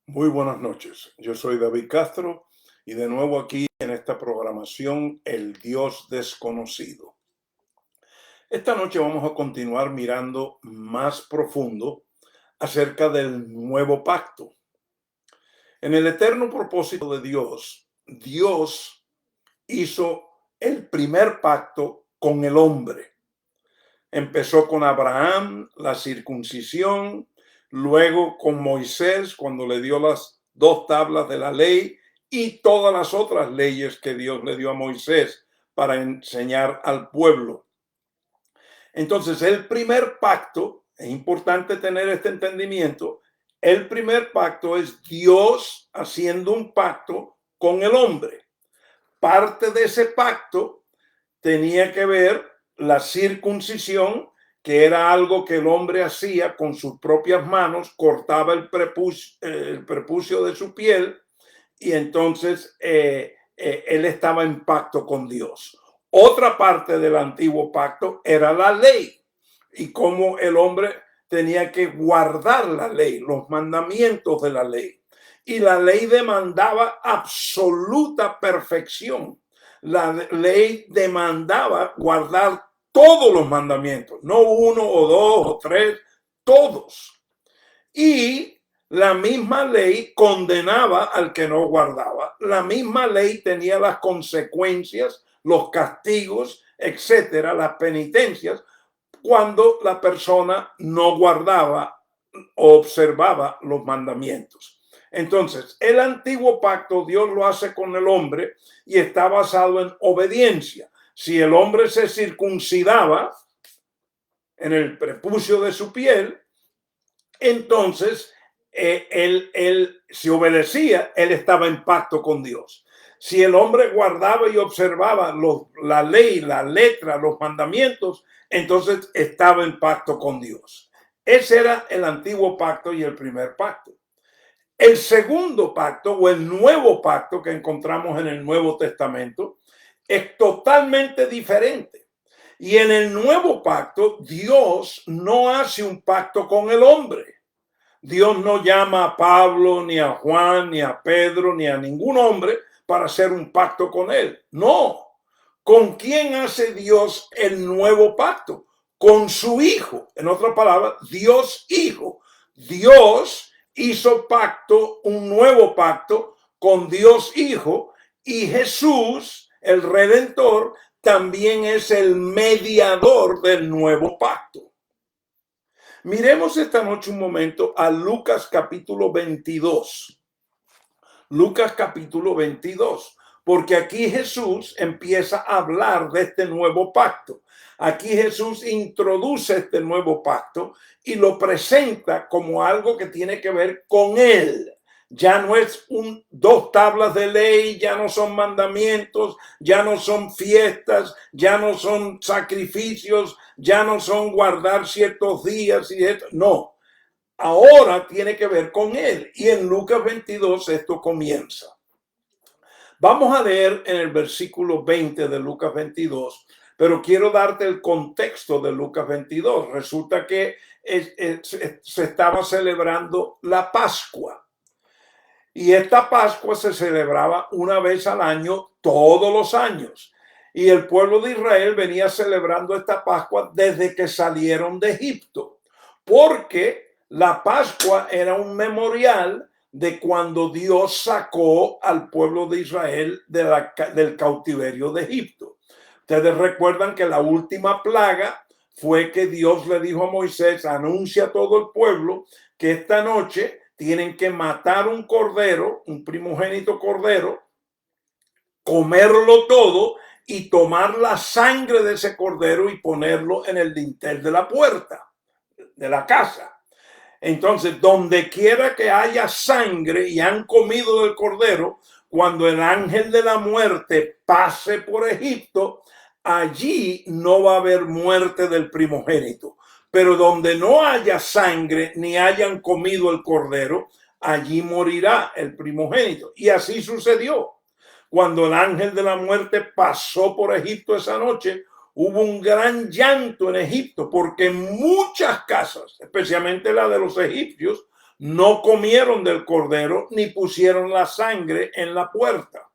Muy buenas noches. Yo soy David Castro y de nuevo aquí en esta programación El Dios Desconocido. Esta noche vamos a continuar mirando más profundo acerca del nuevo pacto. En el eterno propósito de Dios, Dios hizo el primer pacto con el hombre. Empezó con Abraham, la circuncisión, luego con Moisés cuando le dio las 2 tablas de la ley y todas las otras leyes que Dios le dio a Moisés para enseñar al pueblo. Entonces, el primer pacto, es importante tener este entendimiento, el primer pacto es Dios haciendo un pacto con el hombre. Parte de ese pacto tenía que ver la circuncisión, que era algo que el hombre hacía con sus propias manos, cortaba el prepucio de su piel y entonces él estaba en pacto con Dios. Otra parte del antiguo pacto era la ley y cómo el hombre tenía que guardar la ley, los mandamientos de la ley. Y la ley demandaba absoluta perfección. La ley demandaba guardar todos los mandamientos, no uno o dos o tres, todos. Y la misma ley condenaba al que no guardaba. La misma ley tenía las consecuencias, los castigos, etcétera, las penitencias, cuando la persona no guardaba o observaba los mandamientos. Entonces, el antiguo pacto Dios lo hace con el hombre y está basado en obediencia. Si el hombre se circuncidaba en el prepucio de su piel, entonces él si obedecía, él estaba en pacto con Dios. Si el hombre guardaba y observaba la ley, la letra, los mandamientos, entonces estaba en pacto con Dios. Ese era el antiguo pacto y el primer pacto. El segundo pacto o el nuevo pacto que encontramos en el Nuevo Testamento es totalmente diferente. Y en el nuevo pacto, Dios no hace un pacto con el hombre. Dios no llama a Pablo, ni a Juan, ni a Pedro, ni a ningún hombre para hacer un pacto con él. No. ¿Con quién hace Dios el nuevo pacto? Con su Hijo. En otras palabras, Dios Hijo. Dios hizo pacto, un nuevo pacto con Dios Hijo, y Jesús, el Redentor, también es el mediador del nuevo pacto. Miremos esta noche un momento a Lucas capítulo 22. Lucas capítulo 22, porque aquí Jesús empieza a hablar de este nuevo pacto. Aquí Jesús introduce este nuevo pacto y lo presenta como algo que tiene que ver con él. Ya no es 2 tablas de ley, ya no son mandamientos, ya no son fiestas, ya no son sacrificios, ya no son guardar ciertos días y esto. No, ahora tiene que ver con él. Y en Lucas 22 esto comienza. Vamos a leer en el versículo 20 de Lucas 22, pero quiero darte el contexto de Lucas 22. Resulta que se estaba celebrando la Pascua. Y esta Pascua se celebraba una vez al año, todos los años. Y el pueblo de Israel venía celebrando esta Pascua desde que salieron de Egipto, porque la Pascua era un memorial de cuando Dios sacó al pueblo de Israel del cautiverio de Egipto. Ustedes recuerdan que la última plaga fue que Dios le dijo a Moisés: anuncia a todo el pueblo que esta noche tienen que matar un cordero, un primogénito cordero, comerlo todo y tomar la sangre de ese cordero y ponerlo en el dintel de la puerta de la casa. Entonces, donde quiera que haya sangre y han comido del cordero, cuando el ángel de la muerte pase por Egipto, allí no va a haber muerte del primogénito. Pero donde no haya sangre ni hayan comido el cordero, allí morirá el primogénito. Y así sucedió. Cuando el ángel de la muerte pasó por Egipto esa noche, hubo un gran llanto en Egipto, porque muchas casas, especialmente la de los egipcios, no comieron del cordero ni pusieron la sangre en la puerta.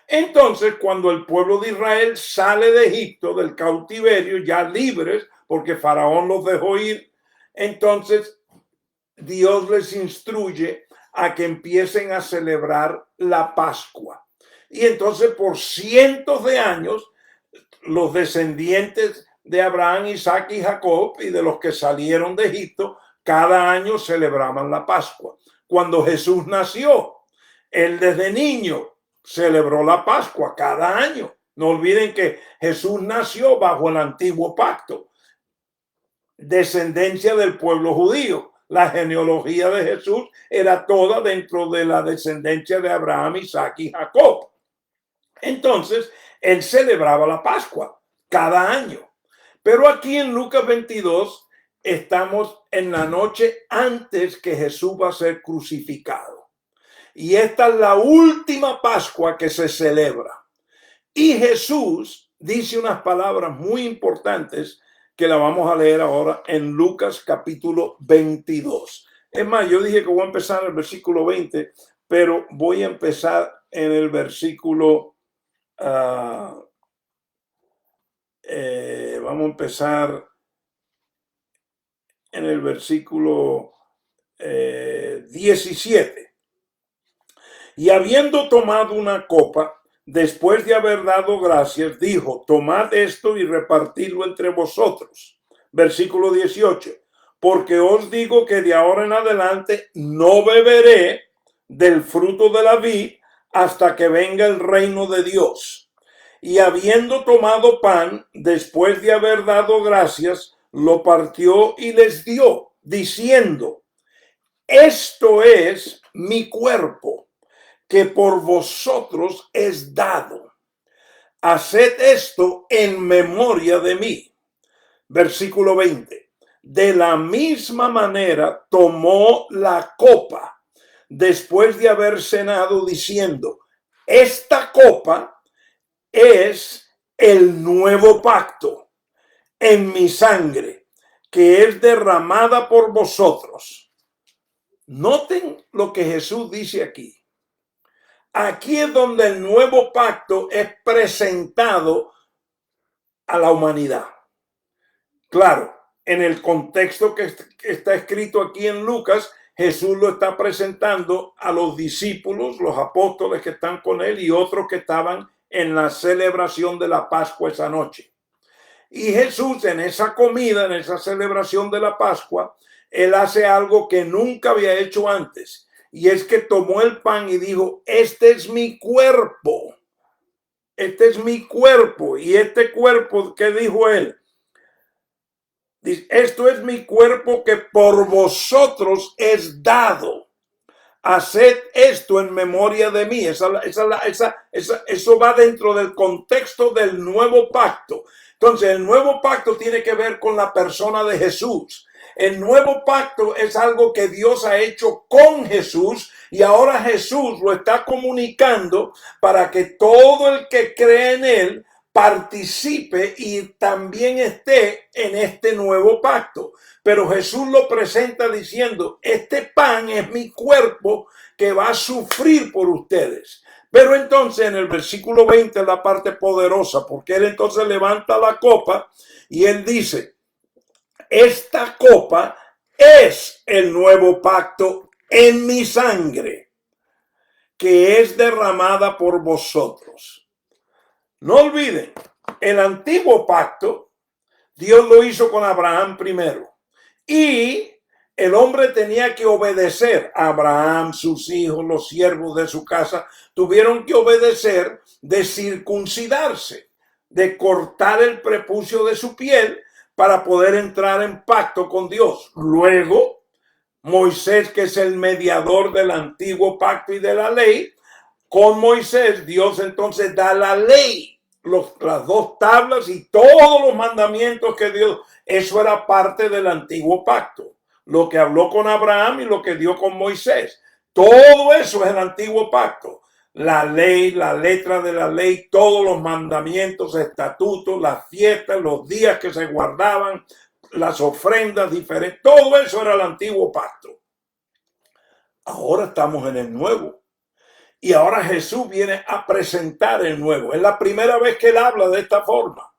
Entonces, cuando el pueblo de Israel sale de Egipto, del cautiverio, ya libres, porque Faraón los dejó ir, entonces Dios les instruye a que empiecen a celebrar la Pascua. Y entonces por cientos de años, los descendientes de Abraham, Isaac y Jacob y de los que salieron de Egipto, cada año celebraban la Pascua. Cuando Jesús nació, él desde niño celebró la Pascua cada año. No olviden que Jesús nació bajo el antiguo pacto, descendencia del pueblo judío. La genealogía de Jesús era toda dentro de la descendencia de Abraham, Isaac y Jacob. Entonces, él celebraba la Pascua cada año. Pero aquí en Lucas 22 estamos en la noche antes que Jesús va a ser crucificado. Y esta es la última Pascua que se celebra. Y Jesús dice unas palabras muy importantes que la vamos a leer ahora en Lucas capítulo 22. Es más, yo dije que voy a empezar en el versículo 20, pero voy a empezar en el versículo... vamos a empezar en el versículo 17. Y habiendo tomado una copa, después de haber dado gracias, dijo: tomad esto y repartidlo entre vosotros. Versículo 18. Porque os digo que de ahora en adelante no beberé del fruto de la vid hasta que venga el reino de Dios. Y habiendo tomado pan, después de haber dado gracias, lo partió y les dio, diciendo: esto es mi cuerpo, que por vosotros es dado. Haced esto en memoria de mí. Versículo 20. De la misma manera tomó la copa después de haber cenado, diciendo: esta copa es el nuevo pacto en mi sangre, que es derramada por vosotros. Noten lo que Jesús dice aquí. Aquí es donde el nuevo pacto es presentado a la humanidad. Claro, en el contexto que está escrito aquí en Lucas, Jesús lo está presentando a los discípulos, los apóstoles que están con él y otros que estaban en la celebración de la Pascua esa noche. Y Jesús, en esa comida, en esa celebración de la Pascua, él hace algo que nunca había hecho antes. Y es que tomó el pan y dijo: este es mi cuerpo. Este es mi cuerpo. Y este cuerpo, ¿qué dijo él? Dice: esto es mi cuerpo que por vosotros es dado. Haced esto en memoria de mí. Eso va dentro del contexto del nuevo pacto. Entonces, el nuevo pacto tiene que ver con la persona de Jesús. El nuevo pacto es algo que Dios ha hecho con Jesús y ahora Jesús lo está comunicando para que todo el que cree en él participe y también esté en este nuevo pacto. Pero Jesús lo presenta diciendo: este pan es mi cuerpo que va a sufrir por ustedes. Pero entonces en el versículo 20 es la parte poderosa, porque él entonces levanta la copa y él dice: esta copa es el nuevo pacto en mi sangre, que es derramada por vosotros. No olviden, el antiguo pacto, Dios lo hizo con Abraham primero. Y el hombre tenía que obedecer. Abraham, sus hijos, los siervos de su casa, tuvieron que obedecer de circuncidarse, de cortar el prepucio de su piel para poder entrar en pacto con Dios. Luego, Moisés, que es el mediador del antiguo pacto y de la ley, con Moisés, Dios entonces da la ley, las dos tablas y todos los mandamientos que Dios, eso era parte del antiguo pacto. Lo que habló con Abraham y lo que dio con Moisés. Todo eso es el antiguo pacto. La ley, la letra de la ley, todos los mandamientos, estatutos, las fiestas, los días que se guardaban, las ofrendas diferentes, todo eso era el antiguo pacto. Ahora estamos en el nuevo. Y ahora Jesús viene a presentar el nuevo. Es la primera vez que él habla de esta forma.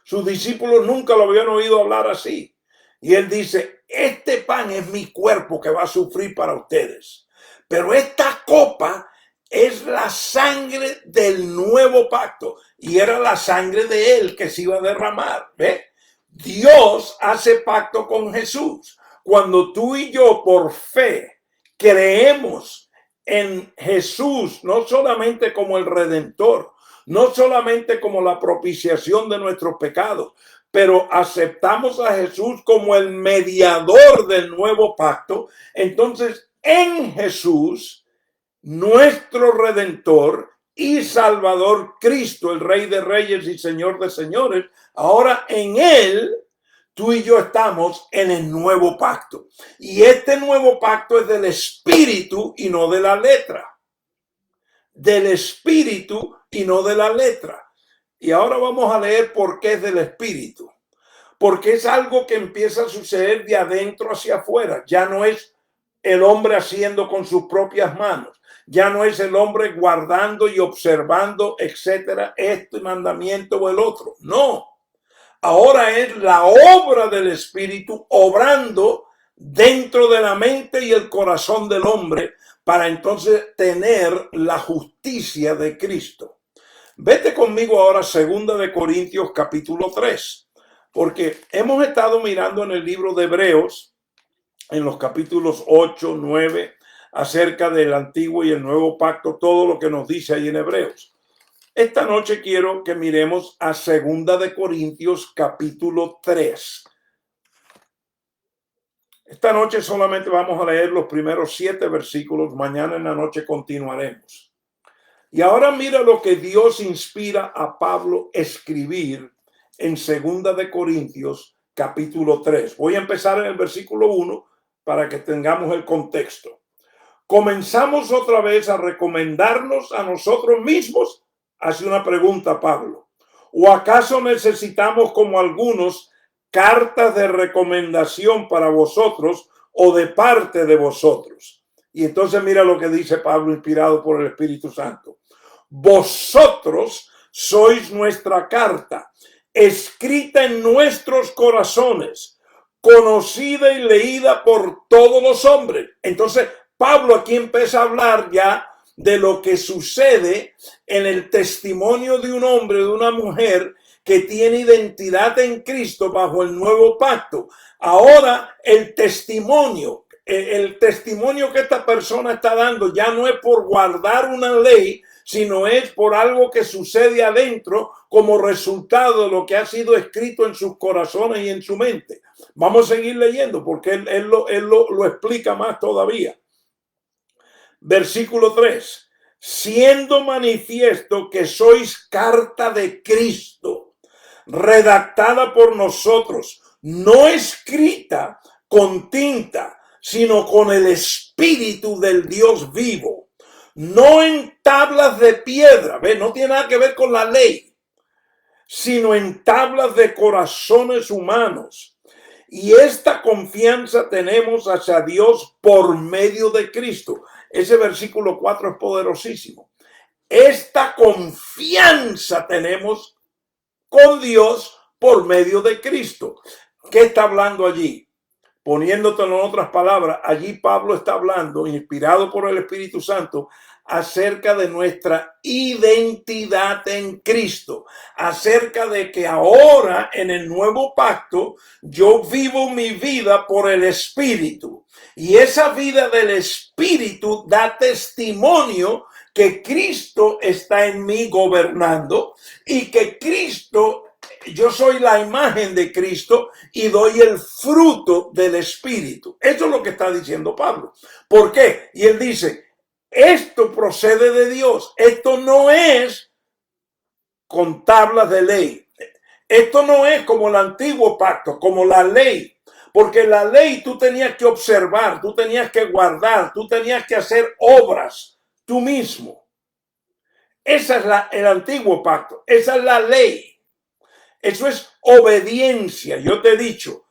Sus discípulos nunca lo habían oído hablar así. Y él dice, este pan es mi cuerpo que va a sufrir para ustedes. Pero esta copa es la sangre del nuevo pacto. Y era la sangre de él que se iba a derramar. ¿Ve? Dios hace pacto con Jesús. Cuando tú y yo por fe creemos en Jesús, no solamente como el Redentor, no solamente como la propiciación de nuestros pecados, pero aceptamos a Jesús como el mediador del nuevo pacto. Entonces, en Jesús, nuestro Redentor y Salvador, Cristo, el Rey de Reyes y Señor de Señores, ahora en Él, tú y yo estamos en el nuevo pacto. Y este nuevo pacto es del Espíritu y no de la letra. Del Espíritu y no de la letra. Y ahora vamos a leer por qué es del Espíritu. Porque es algo que empieza a suceder de adentro hacia afuera. Ya no es el hombre haciendo con sus propias manos. Ya no es el hombre guardando y observando, etcétera, este mandamiento o el otro. No. Ahora es la obra del Espíritu obrando dentro de la mente y el corazón del hombre para entonces tener la justicia de Cristo. Vete conmigo ahora a 2 Corintios capítulo 3, porque hemos estado mirando en el libro de Hebreos, en los capítulos 8, 9, acerca del antiguo y el nuevo pacto, todo lo que nos dice ahí en Hebreos. Esta noche quiero que miremos a 2 Corintios capítulo 3. Esta noche solamente vamos a leer los primeros 7 versículos. Mañana en la noche continuaremos. Y ahora mira lo que Dios inspira a Pablo escribir en 2 Corintios capítulo 3. Voy a empezar en el versículo 1 para que tengamos el contexto. Comenzamos otra vez a recomendarnos a nosotros mismos. Hace una pregunta Pablo. ¿O acaso necesitamos, como algunos, cartas de recomendación para vosotros o de parte de vosotros? Y entonces mira lo que dice Pablo, inspirado por el Espíritu Santo. Vosotros sois nuestra carta, escrita en nuestros corazones, conocida y leída por todos los hombres. Entonces Pablo aquí empieza a hablar ya de lo que sucede en el testimonio de un hombre, de una mujer que tiene identidad en Cristo bajo el nuevo pacto. Ahora el testimonio que esta persona está dando ya no es por guardar una ley, sino es por algo que sucede adentro como resultado de lo que ha sido escrito en sus corazones y en su mente. Vamos a seguir leyendo porque él lo explica más todavía. Versículo 3. Siendo manifiesto que sois carta de Cristo, redactada por nosotros, no escrita con tinta, sino con el Espíritu del Dios vivo, no en tablas de piedra, ¿ve? No tiene nada que ver con la ley, sino en tablas de corazones humanos. Y esta confianza tenemos hacia Dios por medio de Cristo. Ese versículo 4 es poderosísimo. Esta confianza tenemos con Dios por medio de Cristo. ¿Qué está hablando allí? Poniéndotelo en otras palabras, allí Pablo está hablando, inspirado por el Espíritu Santo, acerca de nuestra identidad en Cristo, acerca de que ahora en el nuevo pacto yo vivo mi vida por el Espíritu, y esa vida del Espíritu da testimonio que Cristo está en mí gobernando y que Cristo, yo soy la imagen de Cristo y doy el fruto del Espíritu. Eso es lo que está diciendo Pablo. ¿Por qué? Y él dice, esto procede de Dios. Esto no es con tablas de ley. Esto no es como el antiguo pacto, como la ley. Porque la ley tú tenías que observar, tú tenías que guardar, tú tenías que hacer obras tú mismo. Esa es el antiguo pacto, esa es la ley. Eso es obediencia. Yo te he dicho,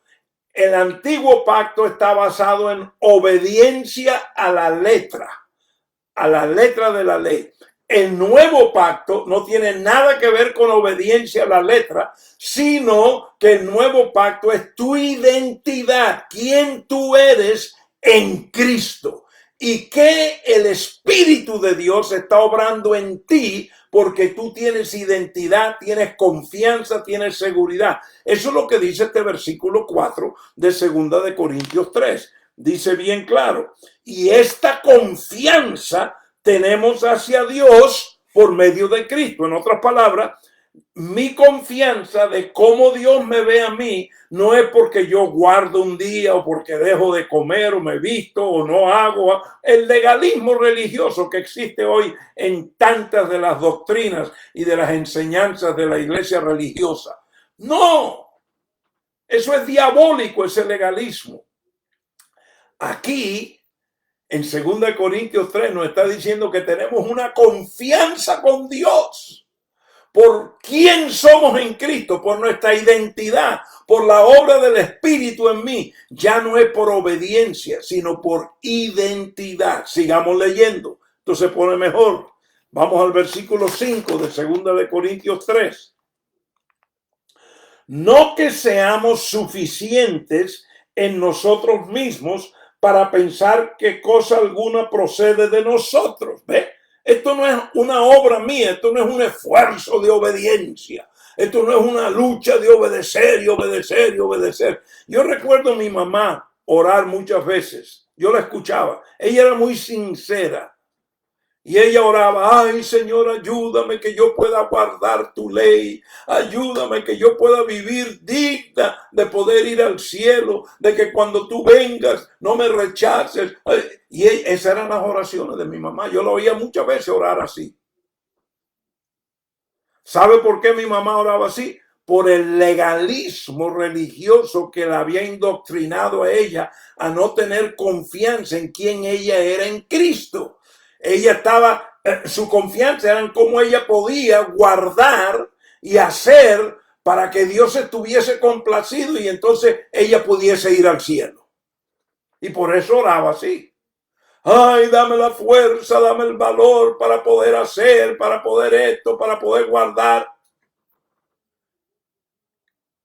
El antiguo pacto está basado en obediencia a la letra de la ley. El nuevo pacto no tiene nada que ver con obediencia a la letra, sino que el nuevo pacto es tu identidad, quién tú eres en Cristo y que el Espíritu de Dios está obrando en ti porque tú tienes identidad, tienes confianza, tienes seguridad. Eso es lo que dice este versículo 4 de 2 de Corintios 3. Dice bien claro, y esta confianza tenemos hacia Dios por medio de Cristo. En otras palabras, mi confianza de cómo Dios me ve a mí no es porque yo guardo un día o porque dejo de comer o me visto o no hago. El legalismo religioso que existe hoy en tantas de las doctrinas y de las enseñanzas de la iglesia religiosa. No, eso es diabólico, ese legalismo. Aquí en 2 Corintios 3 nos está diciendo que tenemos una confianza con Dios por quién somos en Cristo, por nuestra identidad, por la obra del Espíritu en mí. Ya no es por obediencia, sino por identidad. Sigamos leyendo. Esto se pone mejor. Vamos al versículo 5 de 2 Corintios 3. No que seamos suficientes en nosotros mismos para pensar que cosa alguna procede de nosotros. ¿Ve? Esto no es una obra mía, esto no es un esfuerzo de obediencia. Esto no es una lucha de obedecer y obedecer y obedecer. Yo recuerdo a mi mamá orar muchas veces. Yo la escuchaba. Ella era muy sincera. Y ella oraba, ay Señor, ayúdame que yo pueda guardar tu ley, ayúdame que yo pueda vivir digna de poder ir al cielo, de que cuando tú vengas no me rechaces. Y esas eran las oraciones de mi mamá, yo la oía muchas veces orar así. ¿Sabe por qué mi mamá oraba así? Por el legalismo religioso que la había indoctrinado a ella a no tener confianza en quién ella era en Cristo. Ella estaba, su confianza era en cómo ella podía guardar y hacer para que Dios estuviese complacido y entonces ella pudiese ir al cielo. Y por eso oraba así. Ay, dame la fuerza, dame el valor para poder hacer, para poder esto, para poder guardar.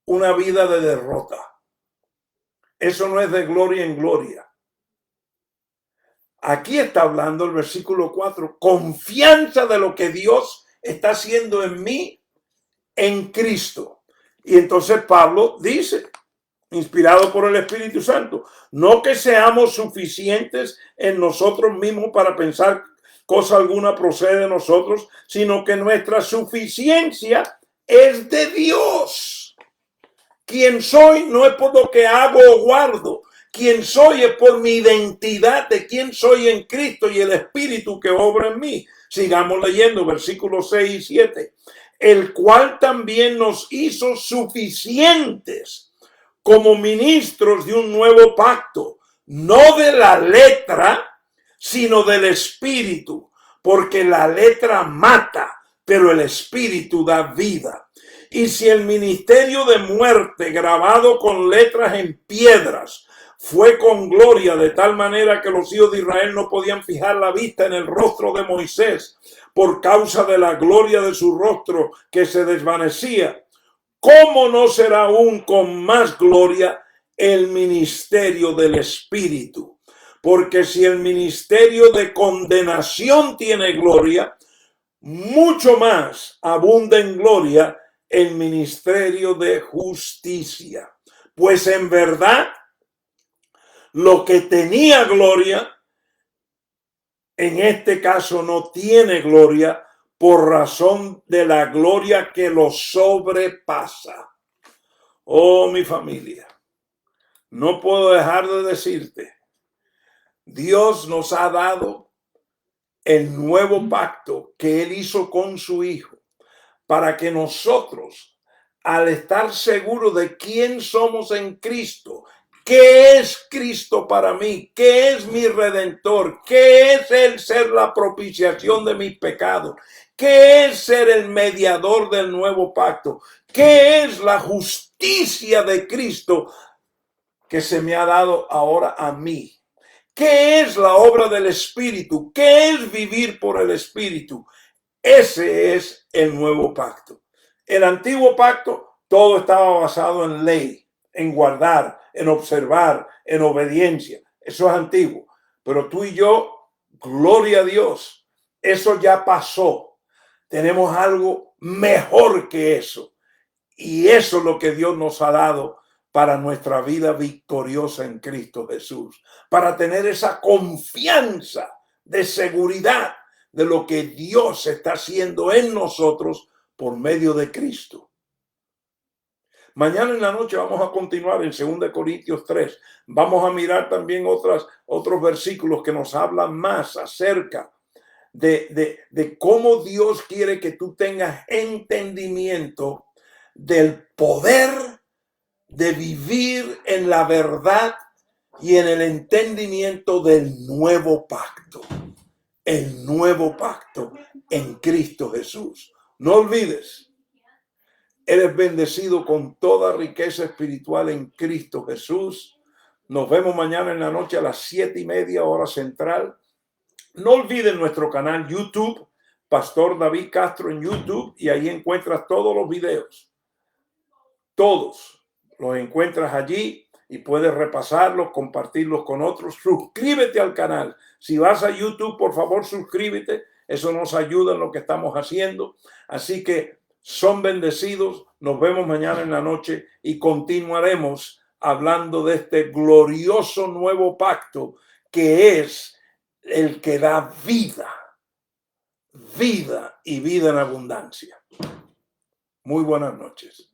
Una vida de derrota. Eso no es de gloria en gloria. Aquí está hablando el versículo 4, confianza de lo que Dios está haciendo en mí, en Cristo. Y entonces Pablo dice, inspirado por el Espíritu Santo, no que seamos suficientes en nosotros mismos para pensar cosa alguna procede de nosotros, sino que nuestra suficiencia es de Dios. Quien soy no es por lo que hago o guardo. Quien soy es por mi identidad de quién soy en Cristo y el Espíritu que obra en mí. Sigamos leyendo versículos 6 y 7. El cual también nos hizo suficientes como ministros de un nuevo pacto, no de la letra, sino del Espíritu, porque la letra mata, pero el Espíritu da vida. Y si el ministerio de muerte grabado con letras en piedras fue con gloria de tal manera que los hijos de Israel no podían fijar la vista en el rostro de Moisés por causa de la gloria de su rostro que se desvanecía, ¿cómo no será aún con más gloria el ministerio del Espíritu? Porque si el ministerio de condenación tiene gloria, mucho más abunda en gloria el ministerio de justicia. Pues en verdad, lo que tenía gloria, en este caso no tiene gloria por razón de la gloria que lo sobrepasa. Oh, mi familia, no puedo dejar de decirte, Dios nos ha dado el nuevo pacto que Él hizo con su Hijo para que nosotros, al estar seguros de quién somos en Cristo, ¿qué es Cristo para mí? ¿Qué es mi Redentor? ¿Qué es el ser la propiciación de mis pecados? ¿Qué es ser el mediador del nuevo pacto? ¿Qué es la justicia de Cristo? que se me ha dado ahora a mí. ¿Qué es la obra del Espíritu? ¿Qué es vivir por el Espíritu? Ese es el nuevo pacto. El antiguo pacto, todo estaba basado en ley, en guardar, en observar, en obediencia. Eso es antiguo. Pero tú y yo, gloria a Dios, eso ya pasó. Tenemos algo mejor que eso. Y eso es lo que Dios nos ha dado para nuestra vida victoriosa en Cristo Jesús. Para tener esa confianza de seguridad de lo que Dios está haciendo en nosotros por medio de Cristo. Mañana en la noche vamos a continuar en 2 Corintios 3. Vamos a mirar también otros versículos que nos hablan más acerca de cómo Dios quiere que tú tengas entendimiento del poder de vivir en la verdad y en el entendimiento del nuevo pacto. El nuevo pacto en Cristo Jesús. No olvides, eres bendecido con toda riqueza espiritual en Cristo Jesús. Nos vemos mañana en la noche a las 7:30 hora central. No olvides nuestro canal YouTube, Pastor David Castro en YouTube, y ahí encuentras todos los videos. Todos los encuentras allí y puedes repasarlos, compartirlos con otros. Suscríbete al canal. Si vas a YouTube, por favor, suscríbete. Eso nos ayuda en lo que estamos haciendo. Así que son bendecidos. Nos vemos mañana en la noche y continuaremos hablando de este glorioso nuevo pacto que es el que da vida, vida y vida en abundancia. Muy buenas noches.